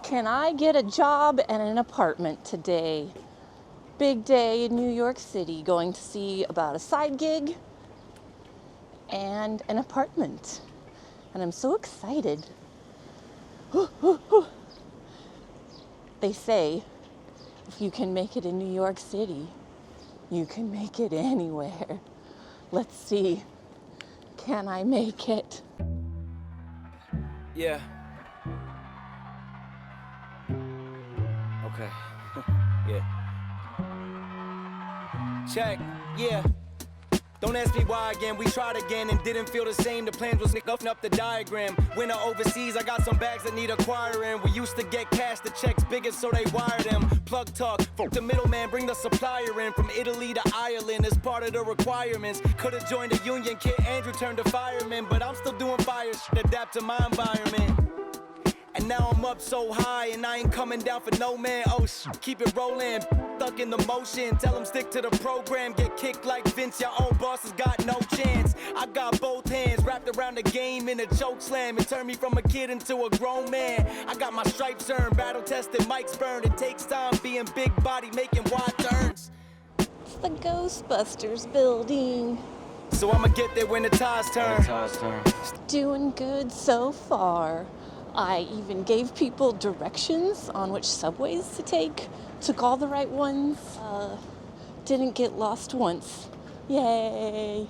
Can I get a job and an apartment today? Big day in New York City, going to see about a side gig and an apartment. And I'm so excited. They say if you can make it in New York City, you can make it anywhere. Let's see. Can I make it? Yeah. Okay. Yeah. Check. Yeah. Don't ask me why again, we tried again and didn't feel the same. The plans was nicked up the diagram. Winter overseas, I got some bags that need acquiring. We used to get cash, the checks bigger so they wire them. Plug talk, fuck the middleman, bring the supplier in. From Italy to Ireland as part of the requirements. Could've joined a union, kid Andrew turned to fireman. But I'm still doing fire shit, adapt to my environment. And now I'm up so high and I ain't coming down for no man. Oh keep it rolling, stuck in the motion. Tell them stick to the program, get kicked like Vince. Your own boss has got no chance. I got both hands wrapped around the game in a choke slam. It turned me from a kid into a grown man. I got my stripes earned, battle tested, mics burned. It takes time being big body, making wide turns. It's the Ghostbusters building. So I'ma get there when the tides turn. Doing good so far. I even gave people directions on which subways to take. Took all the right ones. Didn't get lost once. Yay.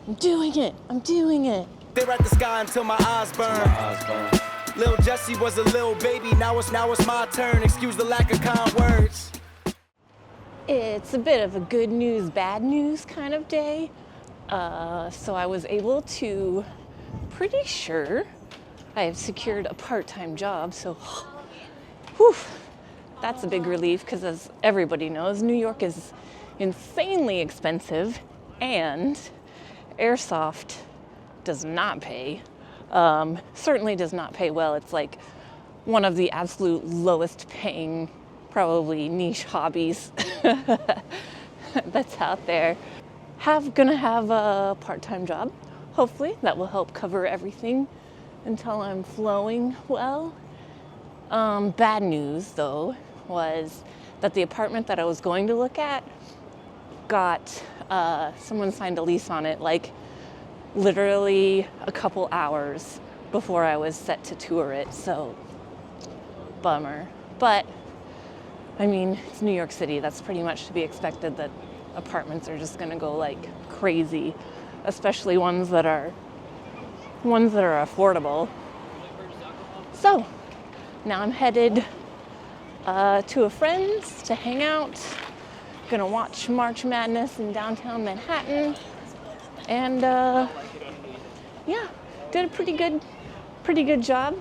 I'm doing it. I'm doing it. Stare at the sky until my eyes burn. Lil Jessie was a little baby. Now it's my turn. Excuse the lack of kind words. It's a bit of a good news, bad news kind of day. So I was able to, pretty sure, I have secured a part-time job, so whew, that's a big relief because as everybody knows, New York is insanely expensive and airsoft does not pay. Certainly does not pay well. It's like one of the absolute lowest paying, probably niche hobbies that's out there. Gonna have a part-time job. Hopefully that will help cover everything until I'm flowing well. Bad news though was that the apartment that I was going to look at got, someone signed a lease on it like literally a couple hours before I was set to tour it, so bummer. But I mean, it's New York City, that's pretty much to be expected that apartments are just gonna go like crazy, especially ones that are affordable. So now I'm headed to a friend's to hang out. Gonna watch March Madness in downtown Manhattan, and yeah, did a pretty good job.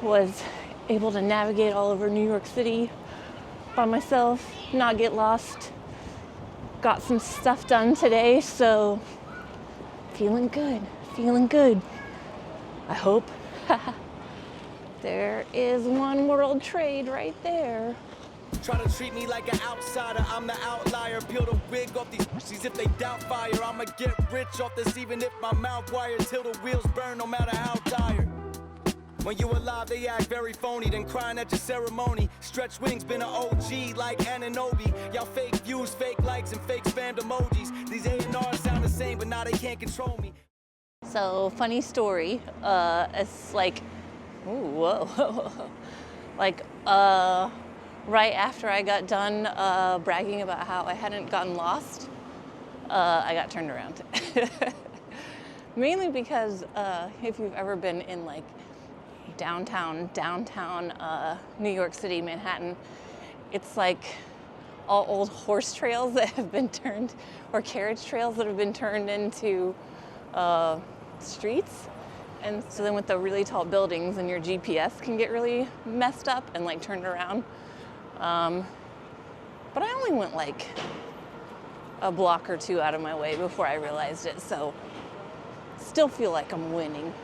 Was able to navigate all over New York City by myself, not get lost. Got some stuff done today, so feeling good. I hope. There is One World Trade right there. Try to treat me like an outsider, I'm the outlier. Peel the wig off these pussies if they doubt fire. I'ma get rich off this even if my mouth wired. Till the wheels burn no matter how tired. When you alive they act very phony, then crying at your ceremony. Stretch wings been an OG like Ananobi. Y'all fake views, fake likes, and fake spammed emojis. These A&Rs sound the same but now they can't control me. So funny story, it's like, ooh, whoa, like right after I got done bragging about how I hadn't gotten lost, I got turned around. Mainly because if you've ever been in like downtown New York City, Manhattan, it's like all old horse trails that have been turned, or carriage trails that have been turned into streets. And so then with the really tall buildings and your GPS can get really messed up and like turned around. But I only went like a block or two out of my way before I realized it, so still feel like I'm winning.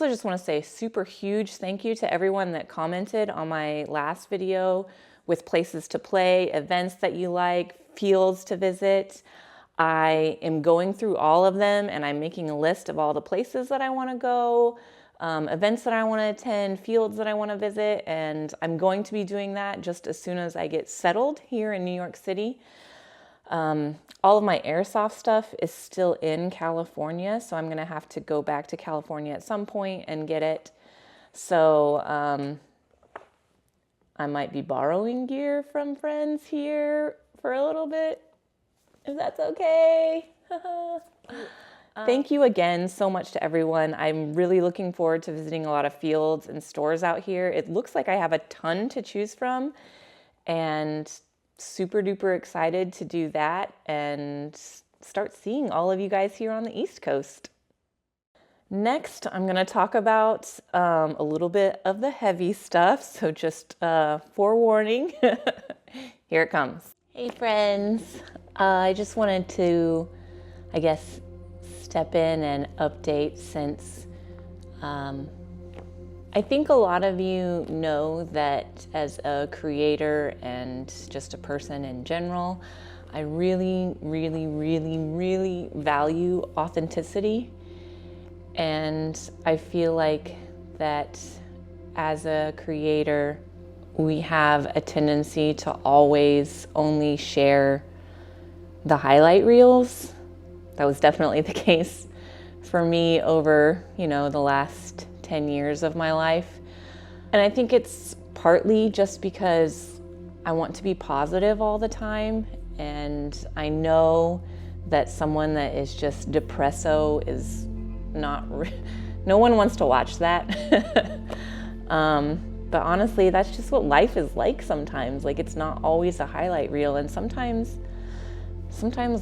Also just want to say super huge thank you to everyone that commented on my last video with places to play, events that you like, fields to visit. I am going through all of them and I'm making a list of all the places that I want to go, events that I want to attend, fields that I want to visit, and I'm going to be doing that just as soon as I get settled here in New York City. All of my airsoft stuff is still in California, so I'm going to have to go back to California at some point and get it. So I might be borrowing gear from friends here for a little bit, if that's okay. Thank you again so much to everyone. I'm really looking forward to visiting a lot of fields and stores out here. It looks like I have a ton to choose from, and super duper excited to do that and start seeing all of you guys here on the East Coast. Next, I'm going to talk about a little bit of the heavy stuff, so just forewarning, here it comes. Hey friends, I just wanted to, I guess, step in and update since I think a lot of you know that as a creator and just a person in general, I really, really, really, really value authenticity. And I feel like that as a creator, we have a tendency to always only share the highlight reels. That was definitely the case for me over, the last 10 years of my life. And I think it's partly just because I want to be positive all the time. And I know that someone that is just depresso is not, no one wants to watch that. But honestly, that's just what life is like sometimes. Like, it's not always a highlight reel, and sometimes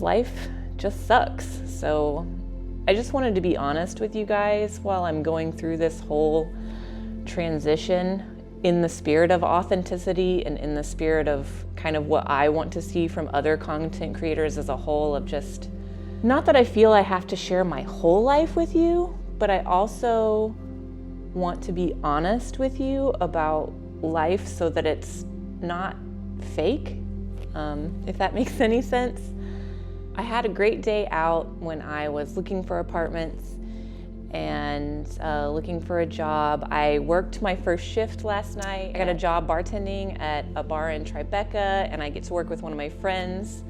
life just sucks. So I just wanted to be honest with you guys while I'm going through this whole transition in the spirit of authenticity and in the spirit of kind of what I want to see from other content creators as a whole, of just, not that I feel I have to share my whole life with you, but I also want to be honest with you about life so that it's not fake, if that makes any sense. I had a great day out when I was looking for apartments and looking for a job. I worked my first shift last night. I got a job bartending at a bar in Tribeca, and I get to work with one of my friends.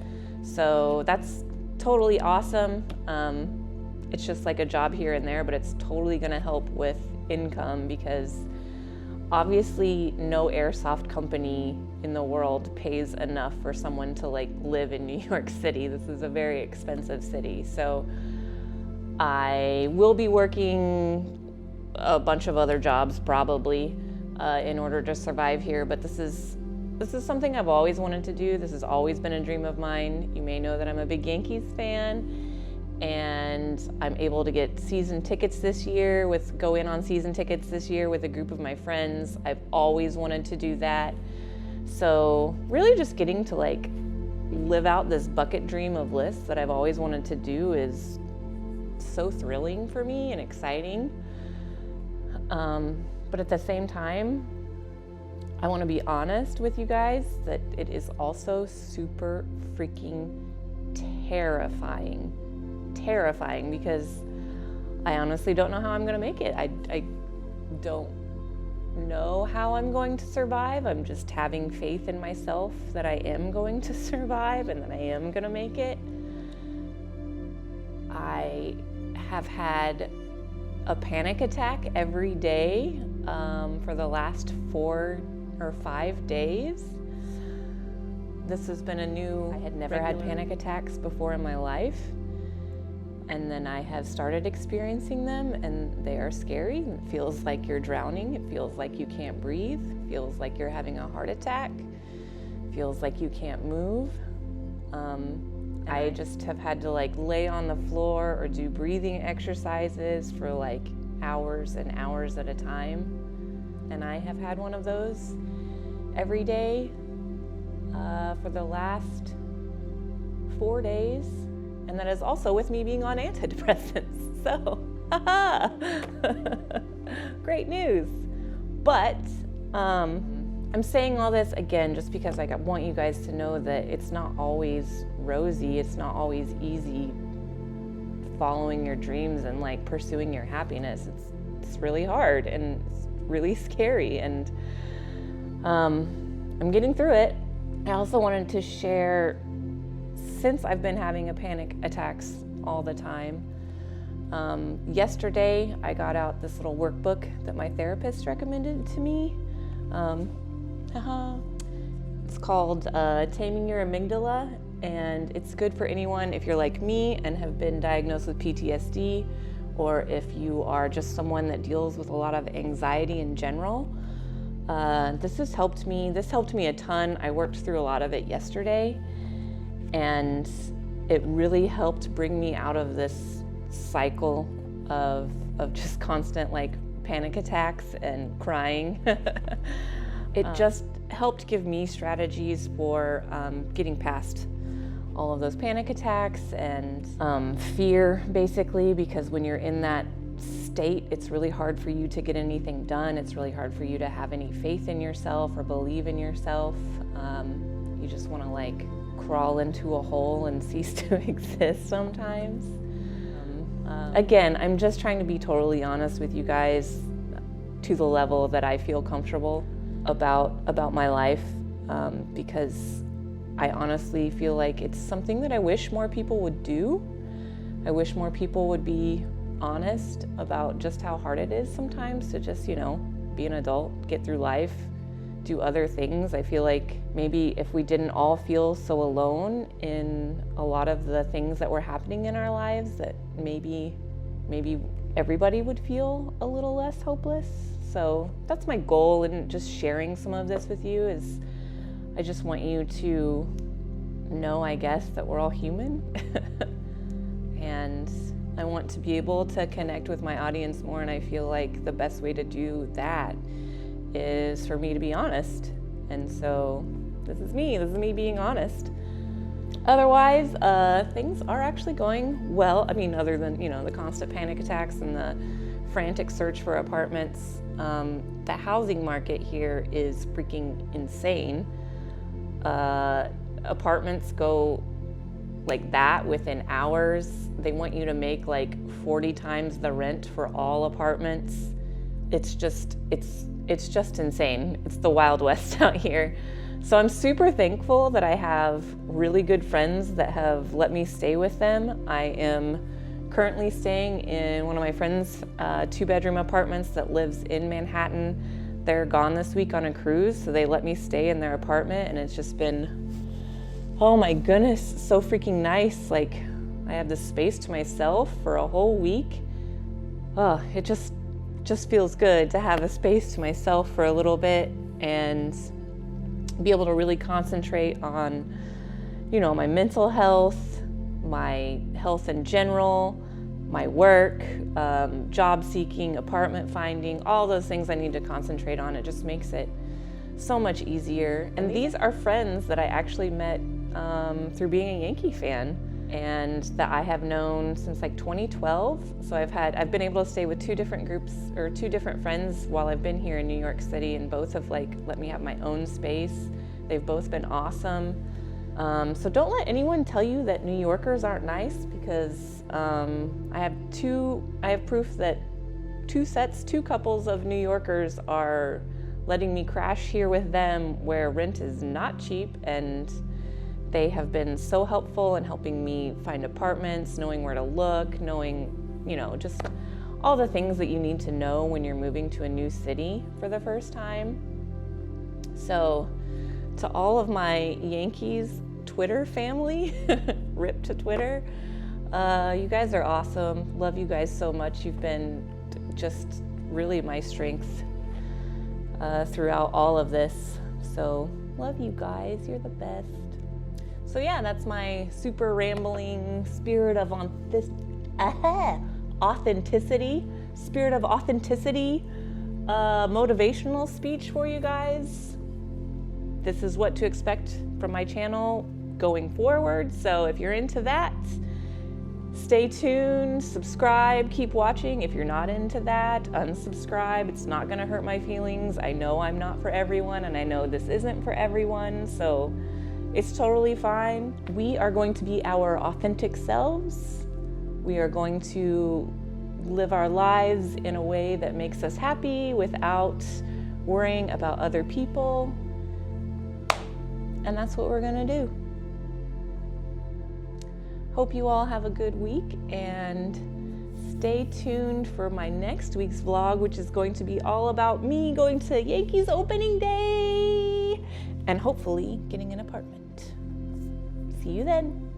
So that's totally awesome. It's just like a job here and there, but it's totally gonna help with income, because obviously no airsoft company in the world pays enough for someone to live in New York City. This is a very expensive city. So I will be working a bunch of other jobs probably in order to survive here, but this is something I've always wanted to do. This has always been a dream of mine. You may know that I'm a big Yankees fan, and I'm able to get season tickets this year, go in on season tickets this year with a group of my friends. I've always wanted to do that. So really just getting to live out this bucket dream of lists that I've always wanted to do is so thrilling for me and exciting. But at the same time, I want to be honest with you guys that it is also super freaking terrifying, because I honestly don't know how I'm going to make it. I don't know how I'm going to survive. I'm just having faith in myself that I am going to survive and that I am going to make it. I have had a panic attack every day for the last 4 or 5 days. This has been I had never had panic attacks before in my life. And then I have started experiencing them, and they are scary. It feels like you're drowning. It feels like you can't breathe. It feels like you're having a heart attack. It feels like you can't move. I just have had to lay on the floor or do breathing exercises for hours and hours at a time. And I have had one of those every day for the last 4 days. And that is also with me being on antidepressants. So, haha, great news. But I'm saying all this again just because I want you guys to know that it's not always rosy, it's not always easy following your dreams and like pursuing your happiness. It's really hard and it's really scary, and I'm getting through it. I also wanted to share, since I've been having panic attacks all the time, yesterday I got out this little workbook that my therapist recommended to me. It's called Taming Your Amygdala, and it's good for anyone if you're like me and have been diagnosed with PTSD, or if you are just someone that deals with a lot of anxiety in general. This helped me a ton. I worked through a lot of it yesterday, and it really helped bring me out of this cycle of just constant like panic attacks and crying. It just helped give me strategies for getting past all of those panic attacks and fear, basically, because when you're in that state, it's really hard for you to get anything done. It's really hard for you to have any faith in yourself or believe in yourself. You just want to like crawl into a hole and cease to exist sometimes. Again, I'm just trying to be totally honest with you guys to the level that I feel comfortable about my life, because I honestly feel like it's something that I wish more people would do. I wish more people would be honest about just how hard it is sometimes to just, be an adult, get through life, do other things. I feel like maybe if we didn't all feel so alone in a lot of the things that were happening in our lives, that maybe everybody would feel a little less hopeless. So that's my goal in just sharing some of this with you, is I just want you to know, I guess, that we're all human. And I want to be able to connect with my audience more, and I feel like the best way to do that is for me to be honest. And so this is me being honest. Otherwise, things are actually going well. I mean, other than, the constant panic attacks and the frantic search for apartments. The housing market here is freaking insane. Apartments go like that within hours. They want you to make like 40 times the rent for all apartments. It's just insane. It's the Wild West out here. So I'm super thankful that I have really good friends that have let me stay with them. I am currently staying in one of my friends' 2-bedroom apartments that lives in Manhattan. They're gone this week on a cruise, so they let me stay in their apartment, and it's just been, oh my goodness, so freaking nice. Like, I have this space to myself for a whole week. Oh, it just feels good to have a space to myself for a little bit and be able to really concentrate on, my mental health, my health in general, my work, job seeking, apartment finding, all those things I need to concentrate on. It just makes it so much easier. And these are friends that I actually met through being a Yankee fan, and that I have known since like 2012. So I've been able to stay with 2 different groups or 2 different friends while I've been here in New York City, and both have like let me have my own space. They've both been awesome. So don't let anyone tell you that New Yorkers aren't nice, because I have proof that 2 couples of New Yorkers are letting me crash here with them, where rent is not cheap, and they have been so helpful in helping me find apartments, knowing where to look, knowing, just all the things that you need to know when you're moving to a new city for the first time. So to all of my Yankees Twitter family, rip to Twitter, you guys are awesome. Love you guys so much. You've been just really my strength throughout all of this. So love you guys, you're the best. So yeah, that's my super rambling spirit of authenticity, motivational speech for you guys. This is what to expect from my channel going forward. So if you're into that, Stay tuned, subscribe, keep watching. If you're not into that, unsubscribe. It's not gonna hurt my feelings. I know I'm not for everyone, and I know this isn't for everyone, so it's totally fine. We are going to be our authentic selves. We are going to live our lives in a way that makes us happy without worrying about other people. And that's what we're gonna do. Hope you all have a good week, and stay tuned for my next week's vlog, which is going to be all about me going to Yankees opening day and hopefully getting an apartment. See you then.